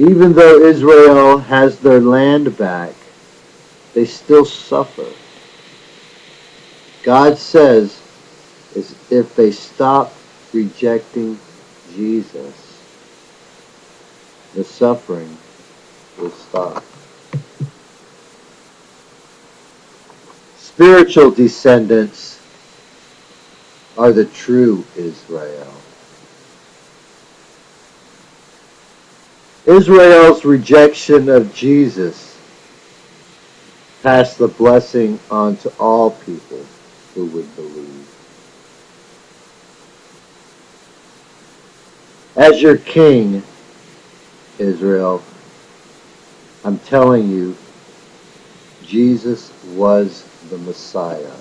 Even though Israel has their land back, they still suffer. God says, is if they stop rejecting Jesus, the suffering will stop. Spiritual descendants are the true Israel. Israel's rejection of Jesus passed the blessing on to all people who would believe. As your king, Israel, I'm telling you, Jesus was the Messiah.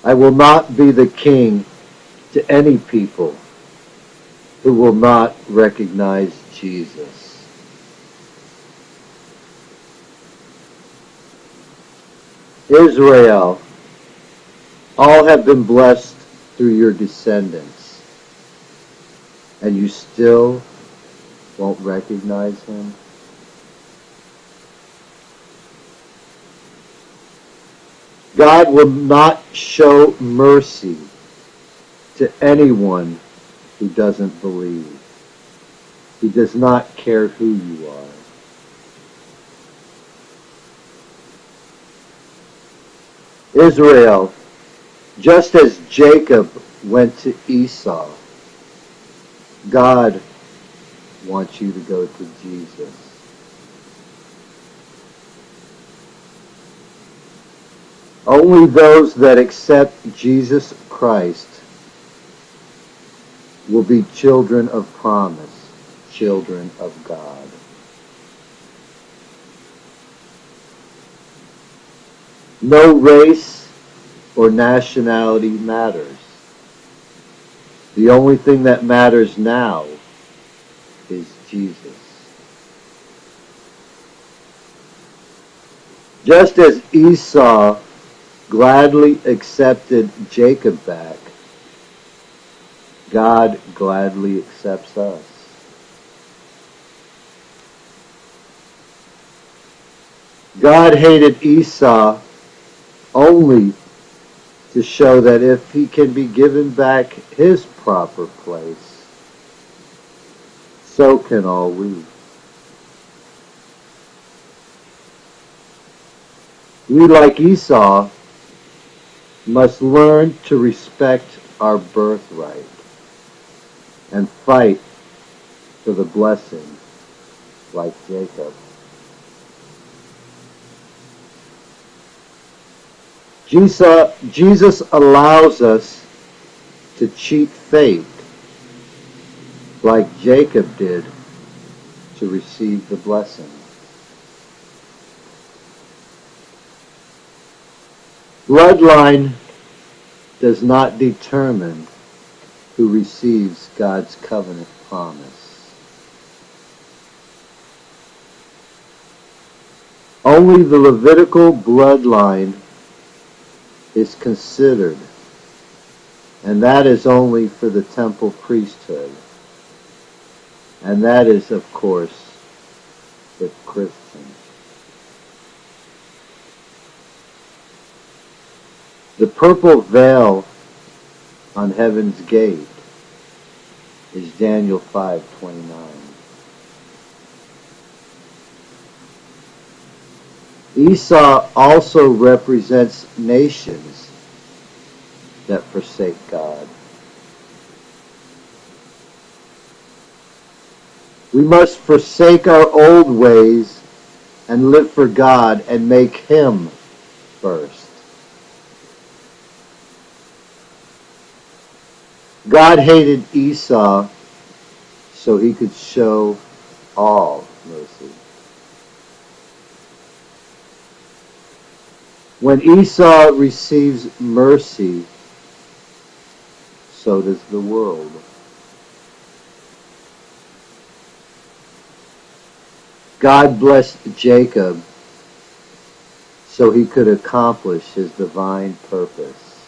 I will not be the king to any people who will not recognize Jesus. Israel, all have been blessed through your descendants, and you still won't recognize him? God will not show mercy to anyone who doesn't believe. He does not care who you are. Israel, just as Jacob went to Esau, God wants you to go to Jesus. Only those that accept Jesus Christ will be children of promise, children of God. No race or nationality matters. The only thing that matters now is Jesus. Just as Esau gladly accepted Jacob back, God gladly accepts us. God hated Esau only to show that if he can be given back his proper place, so can all we. We, like Esau, must learn to respect our birthright and fight for the blessing like Jacob. Jesus allows us to cheat fate like Jacob did to receive the blessing. Bloodline does not determine who receives God's covenant promise. Only the Levitical bloodline is considered, and that is only for the temple priesthood. And that is, of course, the Christians. The purple veil on heaven's gate is Daniel 5:29. Esau also represents nations that forsake God. We must forsake our old ways and live for God and make Him first. God hated Esau so He could show all mercy. When Esau receives mercy, so does the world. God blessed Jacob so he could accomplish his divine purpose.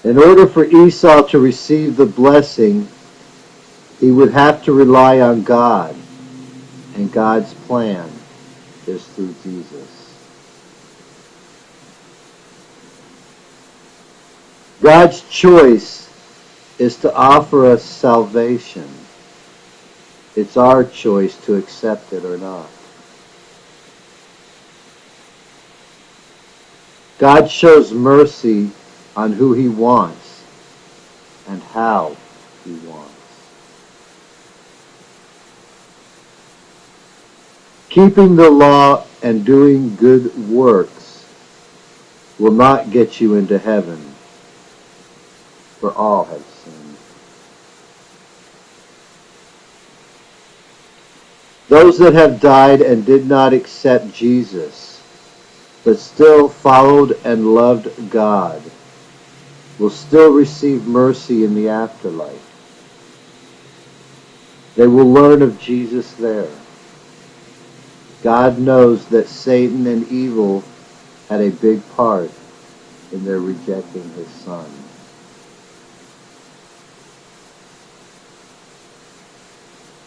In order for Esau to receive the blessing, he would have to rely on God, and God's plan is through Jesus. God's choice is to offer us salvation. It's our choice to accept it or not. God shows mercy on who he wants and how he wants. Keeping the law and doing good works will not get you into heaven, for all have sinned. Those that have died and did not accept Jesus, but still followed and loved God, will still receive mercy in the afterlife. They will learn of Jesus there. God knows that Satan and evil had a big part in their rejecting his Son.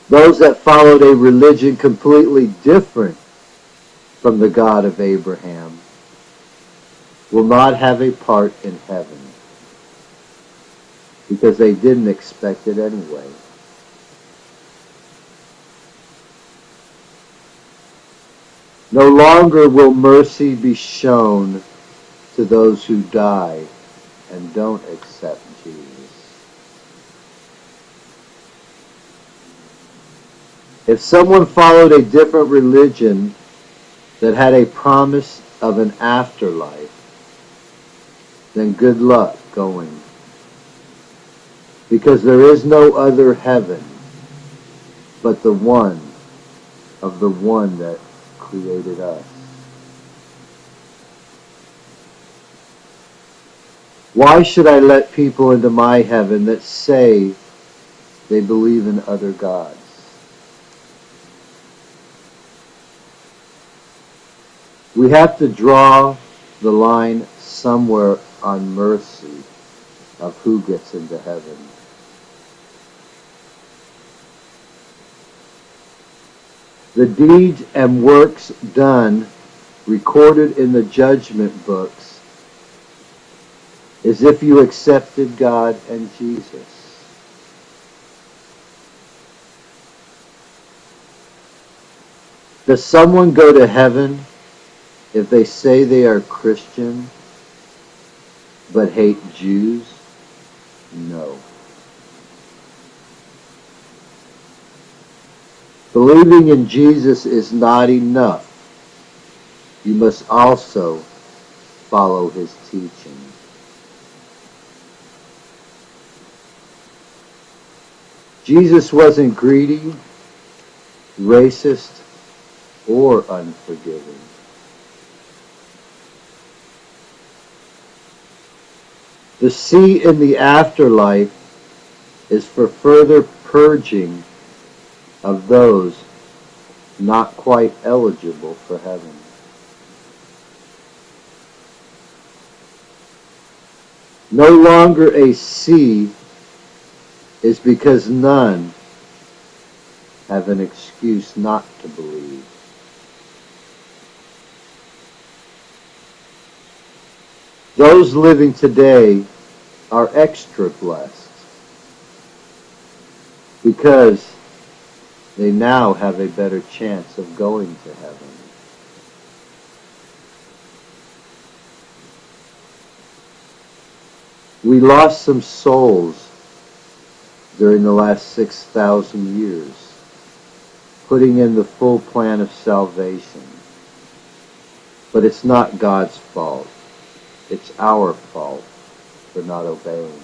Those that followed a religion completely different from the God of Abraham will not have a part in heaven, because they didn't expect it anyway. No longer will mercy be shown to those who die and don't accept Jesus. If someone followed a different religion that had a promise of an afterlife, then good luck going. Because there is no other heaven but the one of the one that created us. Why should I let people into my heaven that say they believe in other gods? We have to draw the line somewhere on mercy of who gets into heaven. The deeds and works done, recorded in the judgment books, is if you accepted God and Jesus. Does someone go to heaven if they say they are Christian but hate Jews? No. Believing in Jesus is not enough. You must also follow his teaching. Jesus wasn't greedy, racist, or unforgiving. The sea in the afterlife is for further purging of those not quite eligible for heaven. No longer a sea is because none have an excuse not to believe. Those living today are extra blessed because they now have a better chance of going to heaven. We lost some souls during the last 6,000 years, putting in the full plan of salvation. But it's not God's fault. It's our fault for not obeying.